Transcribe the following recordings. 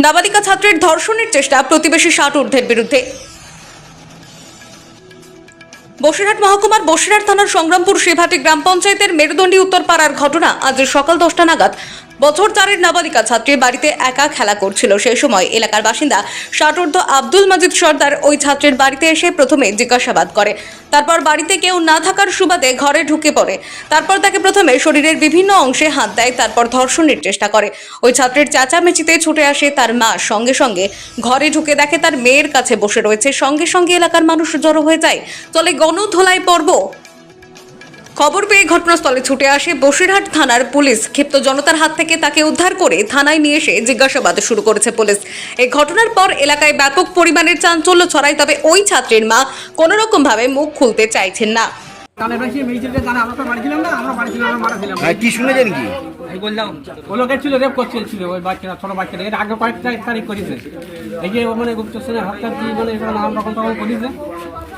নাবালিকা ছাত্রের ধর্ষণের চেষ্টা, প্রতিবেশী 60 ঊর্ধ্বের বিরুদ্ধে। বসিরহাট মহকুমার বসিরহাট থানার সংগ্রামপুর শিবহাটি গ্রাম পঞ্চায়েতের মেরুদণ্ডী উত্তরপাড়ার ঘটনা। আজ সকাল 10টা নাগাদ বছর 4-এর নাবালিকা ছাত্রী বাড়িতে একা খেলা করছিল। সেই সময় এলাকার বাসিন্দা 60 ঊর্ধ্ব আব্দুল মাজিদ সর্দার ওই ছাত্রের বাড়িতে এসে প্রথমে জিজ্ঞাসাবাদ করে। তারপর বাড়িতে কেউ না থাকার সুবাদে ঘরে ঢুকে পড়ে। তারপর তাকে প্রথমে শরীরের বিভিন্ন অংশে হাত দেয়, তারপর ধর্ষণের চেষ্টা করে। ওই ছাত্রের চেঁচামেচিতে ছুটে আসে তার মা। সঙ্গে সঙ্গে ঘরে ঢুকে দেখে তার মেয়ের কাছে বসে রয়েছে। সঙ্গে সঙ্গে এলাকার মানুষ জড়ো হয়ে যায়। চলে গণধোলাই পর্ব। খবর পেয়ে ঘটনাস্থলে ছুটে আসে বসিরহাট থানার পুলিশ। ক্ষিপ্ত জনতার হাত থেকে তাকে উদ্ধার করে থানায় নিয়ে এসে জিজ্ঞাসাবাদ শুরু করেছে পুলিশ। এই ঘটনার পর এলাকায় ব্যাপক পরিমাণের চাঞ্চল্য ছড়ায়। তবে ওই ছাত্রীর মা কোনো রকম ভাবে মুখ খুলতে চাইছেন না। কি শুনেছেন কি? বললাম ও লোকের ছিল রেপ করছিল ওই বাচ্চারা, ছোট বাচ্চারা। এর আগে কয়েকটা তারিখ করেছে। এই যে মানে গুপ্ত সেনের হত্যা কি মানে নাম রকম তখন করেছে,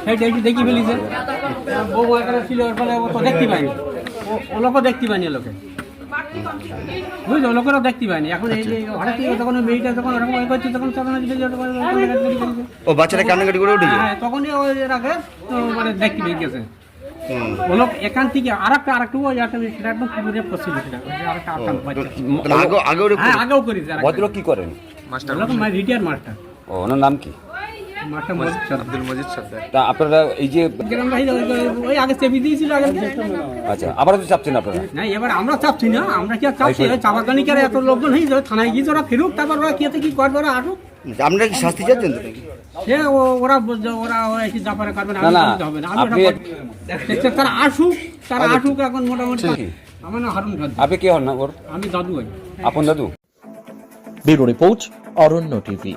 সেইটা একটু দেখি ফেলিছে। বউ এখানে ছিল, ওর ফলে ও তো দেখতে পায়নি। ও লোকও দেখতে পায়নি, লোকে বুঝলো, লোকেরও দেখতে পায়নি। এখন এই যে হঠাৎ যখন মেয়েটা যখন ওরকম করছে তখন ও বাচ্চারা কান্নাকাটি করে উঠেছে। হ্যাঁ, তখনই ওই এর আগে মানে দেখতে পেয়ে গেছে। ও লোক এখান থেকে আরেকটা সেটা একদম রেপ করছিল। আগেও করেছে। ভদ্রলোক কি করেন? Retire master. ও, ওনার নাম কি? আব্দুল মজিদ সর্দার। তা আপনারা এই যে ওই আগে চেপে দিয়েছিল আগে। আচ্ছা, আবার তো চাপছেন আপনারা? না, এবার আমরা চাপছি না। আমরা কি আর চাপছি? চাপাকানি কে এত লোকজন হয়ে যাবে, থানায় গিয়ে ওরা ফেরুক, তারপর ওরা কি করবে, ওরা আসুক। আপনারা কি শাস্তি চাচ্ছেন তো নাকি? সে ওরা এসে জাপারে করবে না, হবে না। তারা আসুক, এখন মোটামুটি। আমার নাম হারুন সর্দার। আপনি কে হন না ওর? আমি দাদু হই। আপন দাদু? ব্যুরো রিপোর্ট, অরণ্য টিভি।